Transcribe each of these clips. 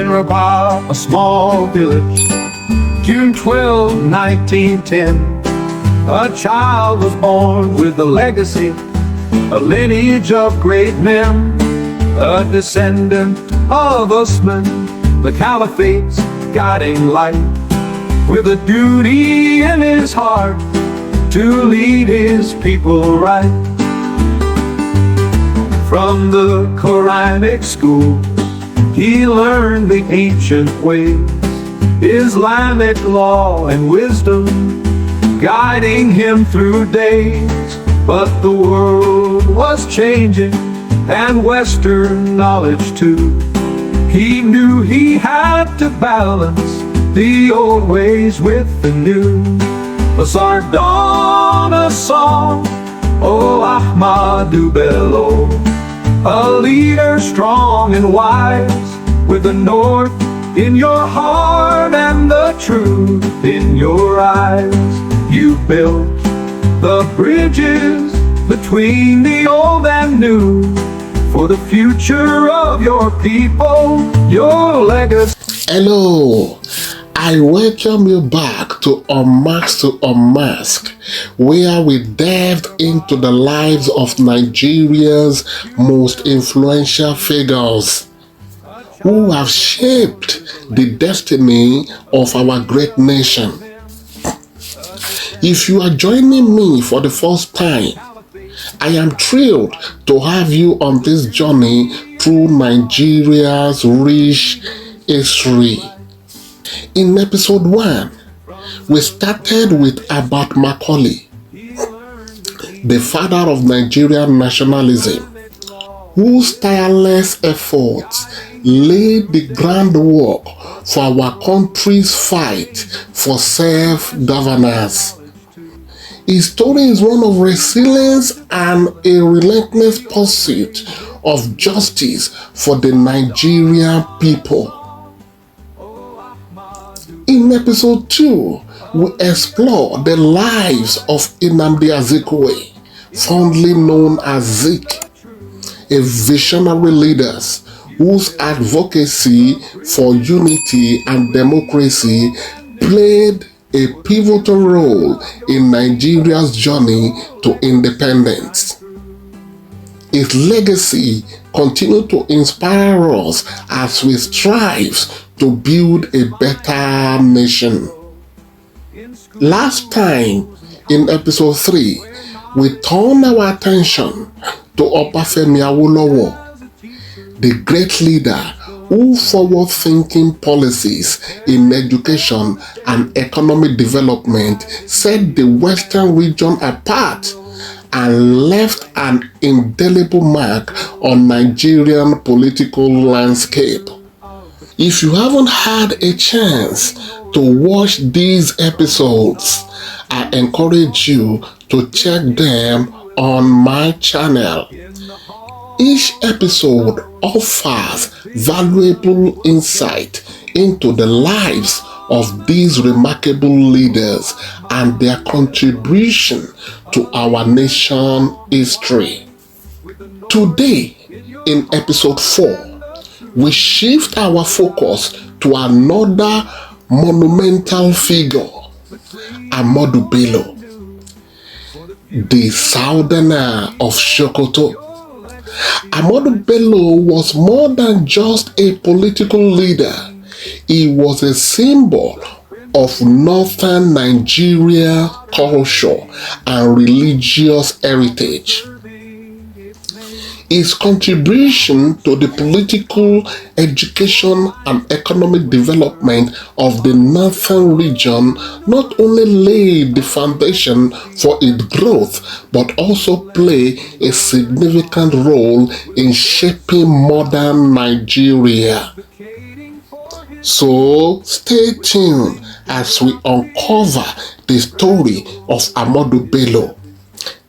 In Rabat, a small village, June 12, 1910, a child was born with a legacy, a lineage of great men, a descendant of Usman, the caliphate's guiding light, with a duty in his heart to lead his people right. From the Quranic school, he learned the ancient ways, Islamic law and wisdom, guiding him through days. But the world was changing, and Western knowledge too. He knew he had to balance the old ways with the new. A Sardauna song, oh Ahmadu Bello, a leader strong and wise, with the North in your heart and the truth in your eyes. You built the bridges between the old and new, for the future of your people, your legacy. Hello, I welcome you back to Unmasked to Unmask, where we delved into the lives of Nigeria's most influential figures who have shaped the destiny of our great nation. If you are joining me for the first time, I am thrilled to have you on this journey through Nigeria's rich history. In episode 1, we started with Abat Macaulay, the father of Nigerian nationalism, whose tireless efforts laid the groundwork for our country's fight for self-governance. His story is one of resilience and a relentless pursuit of justice for the Nigerian people. In episode 2, we explore the lives of Nnamdi Azikiwe, fondly known as Zik, a visionary leader whose advocacy for unity and democracy played a pivotal role in Nigeria's journey to independence. His legacy continues to inspire us as we strive to build a better nation. Last time, in episode 3, we turned our attention to Obafemi Awolowo, the great leader who forward-thinking policies in education and economic development set the Western region apart and left an indelible mark on Nigerian political landscape. If you haven't had a chance to watch these episodes, I encourage you to check them on my channel. Each episode offers valuable insight into the lives of these remarkable leaders and their contribution to our nation's history. Today, in episode 4, we shift our focus to another monumental figure, Ahmadu Bello, the Sardauna of Sokoto. Ahmadu Bello was more than just a political leader. He was a symbol of northern Nigeria culture and religious heritage. His contribution to the political, education, and economic development of the northern region not only laid the foundation for its growth, but also played a significant role in shaping modern Nigeria. So stay tuned as we uncover the story of Ahmadu Bello,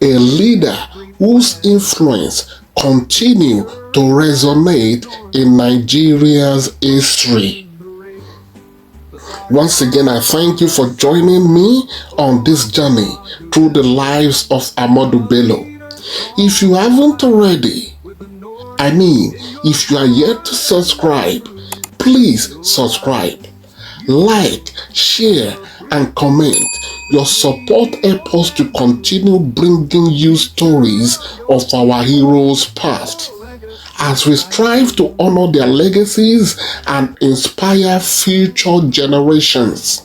a leader whose influence continue to resonate in Nigeria's history. Once again, I thank you for joining me on this journey through the lives of Ahmadu Bello. If you haven't already, if you are yet to subscribe, Please subscribe, like, share, and comment. Your support helps us to continue bringing you stories of our heroes past, as we strive to honor their legacies and inspire future generations.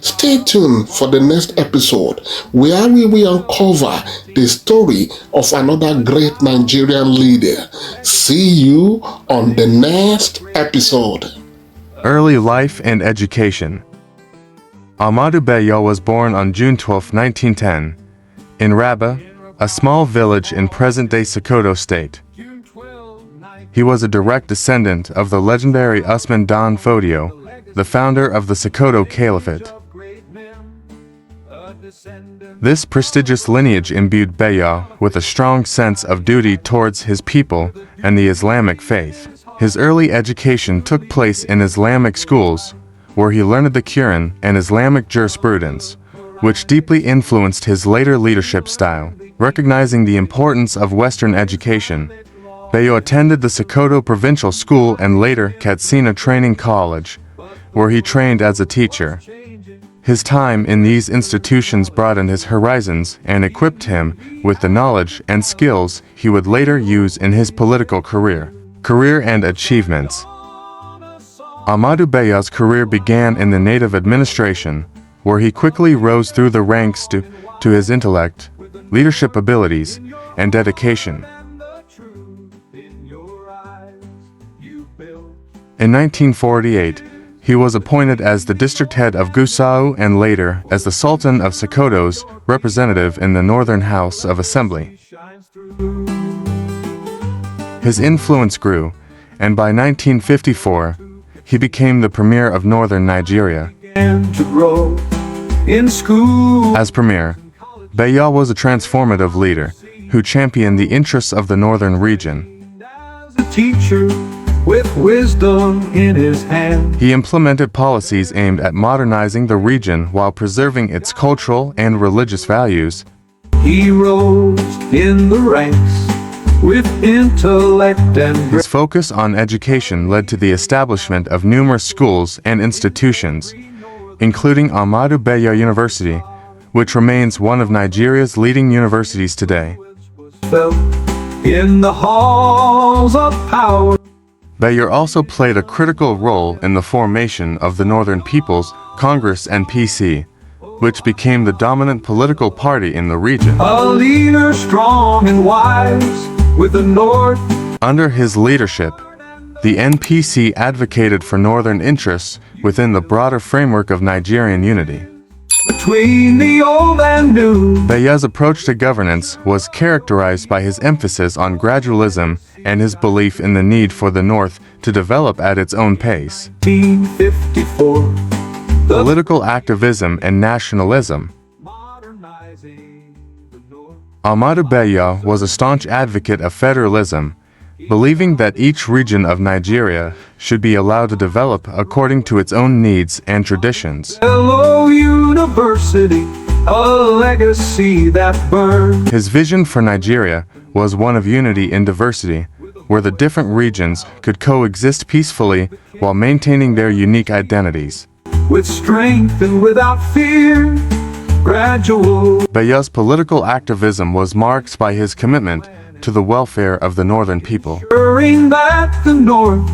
Stay tuned for the next episode, where we will uncover the story of another great Nigerian leader. See you on the next episode. Early life and education. Ahmadu Bello was born on June 12, 1910, in Raba, a small village in present-day Sokoto state. He was a direct descendant of the legendary Usman Don Fodio, the founder of the Sokoto Caliphate. This prestigious lineage imbued Bello with a strong sense of duty towards his people and the Islamic faith. His early education took place in Islamic schools, where he learned the Quran and Islamic jurisprudence, which deeply influenced his later leadership style. Recognizing the importance of Western education, Bello attended the Sokoto Provincial School and later Katsina Training College, where he trained as a teacher. His time in these institutions broadened his horizons and equipped him with the knowledge and skills he would later use in his political career. Career and achievements. Ahmadu Bello's career began in the native administration, where he quickly rose through the ranks due to his intellect, leadership abilities, and dedication. In 1948, he was appointed as the district head of Gusau and later as the Sultan of Sokoto's representative in the Northern House of Assembly. His influence grew, and by 1954, he became the premier of northern Nigeria. As premier, Bello was a transformative leader who championed the interests of the northern region. With wisdom in his hand, he implemented policies aimed at modernizing the region while preserving its cultural and religious values. He rose in the ranks with intellect and his focus on education led to the establishment of numerous schools and institutions, including Ahmadu Bello University, which remains one of Nigeria's leading universities today. Felt in the halls of power. Bello also played a critical role in the formation of the Northern People's Congress (NPC), which became the dominant political party in the region. A leader strong and wise with the North. Under his leadership, the NPC advocated for Northern interests within the broader framework of Nigerian unity. Between the old and new, Bello's approach to governance was characterized by his emphasis on gradualism and his belief in the need for the North to develop at its own pace. 1954, political activism and nationalism. Ahmadu Bello was a staunch advocate of federalism, believing that each region of Nigeria should be allowed to develop according to its own needs and traditions. Hello, University, a legacy that burned. His vision for Nigeria was one of unity in diversity, where the different regions could coexist peacefully while maintaining their unique identities. With strength and without fear, gradual. Bello's political activism was marked by his commitment to the welfare of the northern people. Ensuring that the North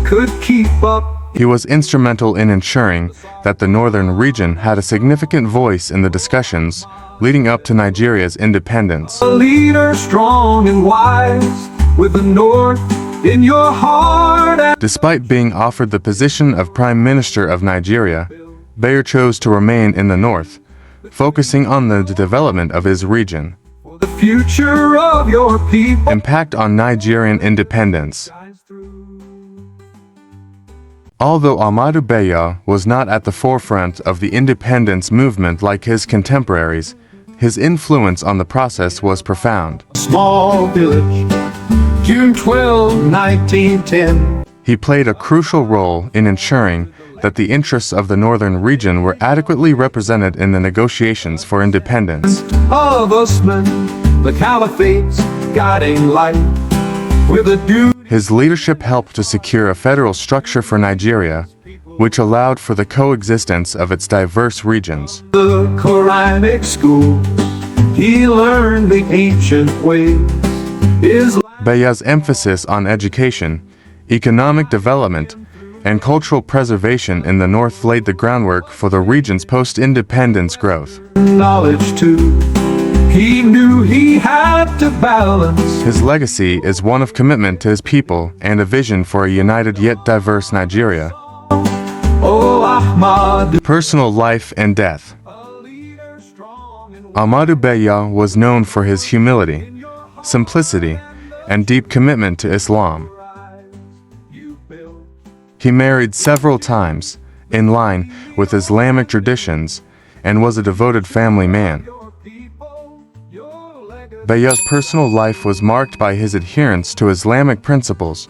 could keep up. He was instrumental in ensuring that the northern region had a significant voice in the discussions leading up to Nigeria's independence. A leader strong and wise with the North in your heart. Despite being offered the position of Prime Minister of Nigeria, Bello chose to remain in the north, focusing on the development of his region. The future of your people. Impact on Nigerian independence. Although Ahmadu Bello was not at the forefront of the independence movement like his contemporaries, his influence on the process was profound. Small village, June 12, 1910. He played a crucial role in ensuring that the interests of the northern region were adequately represented in the negotiations for independence. Of Usman, the Caliphate's guiding light, with a duty His leadership helped to secure a federal structure for Nigeria, which allowed for the coexistence of its diverse regions. The Quranic school, he learned the ancient ways. Bello's emphasis on education, economic development, and cultural preservation in the north laid the groundwork for the region's post-independence growth. Knowledge too, he knew he had to balance. His legacy is one of commitment to his people and a vision for a united yet diverse Nigeria. Oh, Ahmadu. Personal life and death. Ahmadu Bello was known for his humility, simplicity, and deep commitment to Islam. He married several times, in line with Islamic traditions, and was a devoted family man. Bello's personal life was marked by his adherence to Islamic principles,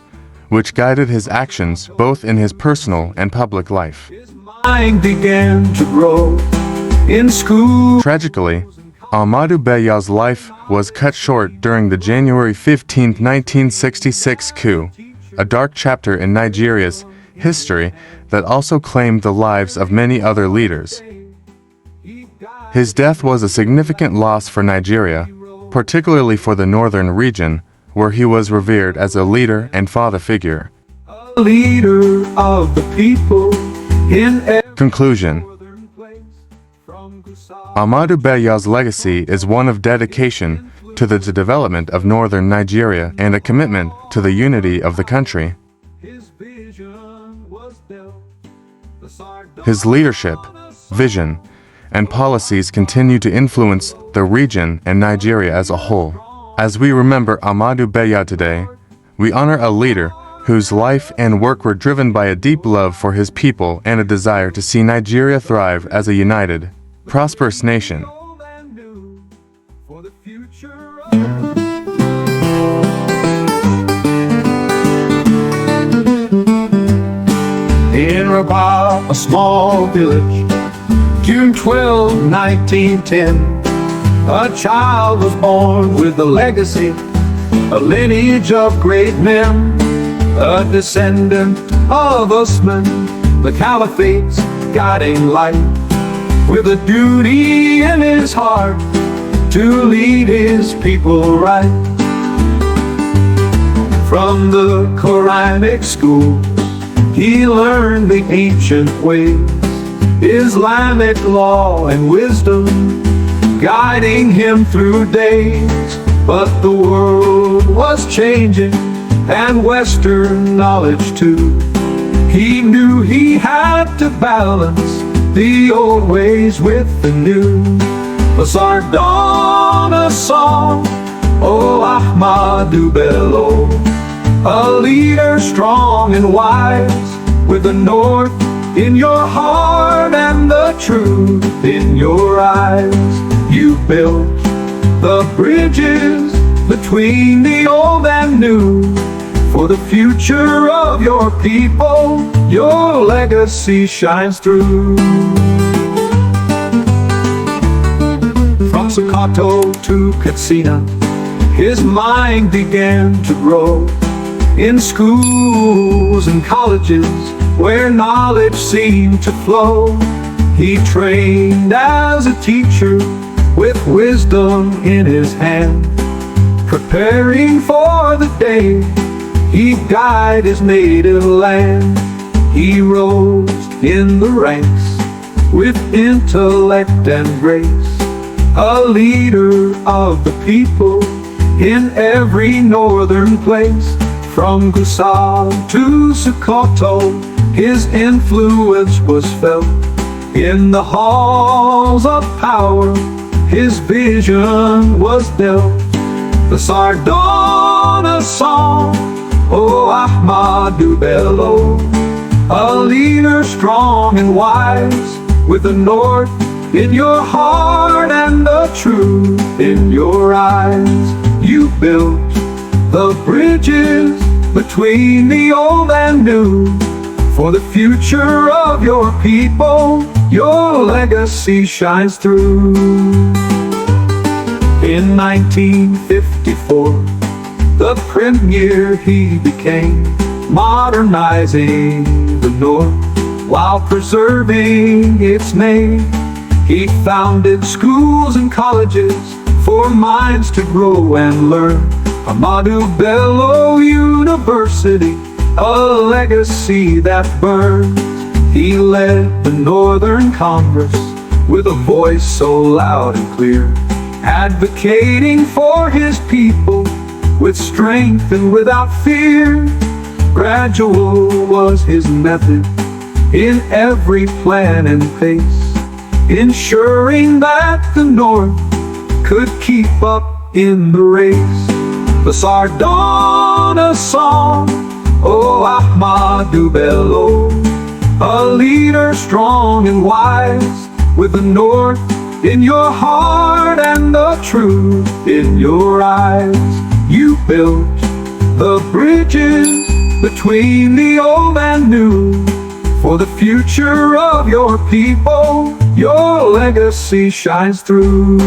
which guided his actions both in his personal and public life. His mind began to grow in school. Tragically, Ahmadu Bello's life was cut short during the January 15, 1966 coup, a dark chapter in Nigeria's history that also claimed the lives of many other leaders. His death was a significant loss for Nigeria, particularly for the northern region, where he was revered as a leader and father figure. A leader of the people in Conclusion. Ahmadu Bello's legacy is one of dedication to the development of northern Nigeria and a commitment to the unity of the country. His leadership, vision, and policies continue to influence the region and Nigeria as a whole. As we remember Ahmadu Bello today, we honor a leader whose life and work were driven by a deep love for his people and a desire to see Nigeria thrive as a united, prosperous nation. In Rabat, a small village, June 12, 1910, a child was born with a legacy, a lineage of great men, a descendant of Usman, the Caliphate's guiding light, with a duty in his heart to lead his people right. From the Quranic school, he learned the ancient ways, Islamic law and wisdom, guiding him through days. But the world was changing, and Western knowledge too. He knew he had to balance the old ways with the new. A Sardauna song, oh Ahmadu Bello, a leader strong and wise, with the north in your heart and the truth in your eyes. You built the bridges between the old and new. For the future of your people, your legacy shines through. From Sokoto to Katsina, his mind began to grow. In schools and colleges, where knowledge seemed to flow, he trained as a teacher with wisdom in his hand, preparing for the day he'd guide his native land. He rose in the ranks with intellect and grace, a leader of the people in every northern place. From Gusau to Sokoto, his influence was felt. In the halls of power, his vision was dealt. The Sardauna song, oh Ahmadu Bello, a leader strong and wise, with the north in your heart and the truth in your eyes. You built the bridges between the old and new. For the future of your people, your legacy shines through. In 1954, the premier he became, modernizing the North while preserving its name. He founded schools and colleges for minds to grow and learn. Ahmadu Bello University, a legacy that burns. He led the Northern Congress with a voice so loud and clear, advocating for his people with strength and without fear. Gradual was his method in every plan and pace, ensuring that the North could keep up in the race. The Sardauna song, oh Ahmadu Bello, a leader strong and wise, with the North in your heart and the truth in your eyes. You built the bridges between the old and new, for the future of your people, your legacy shines through.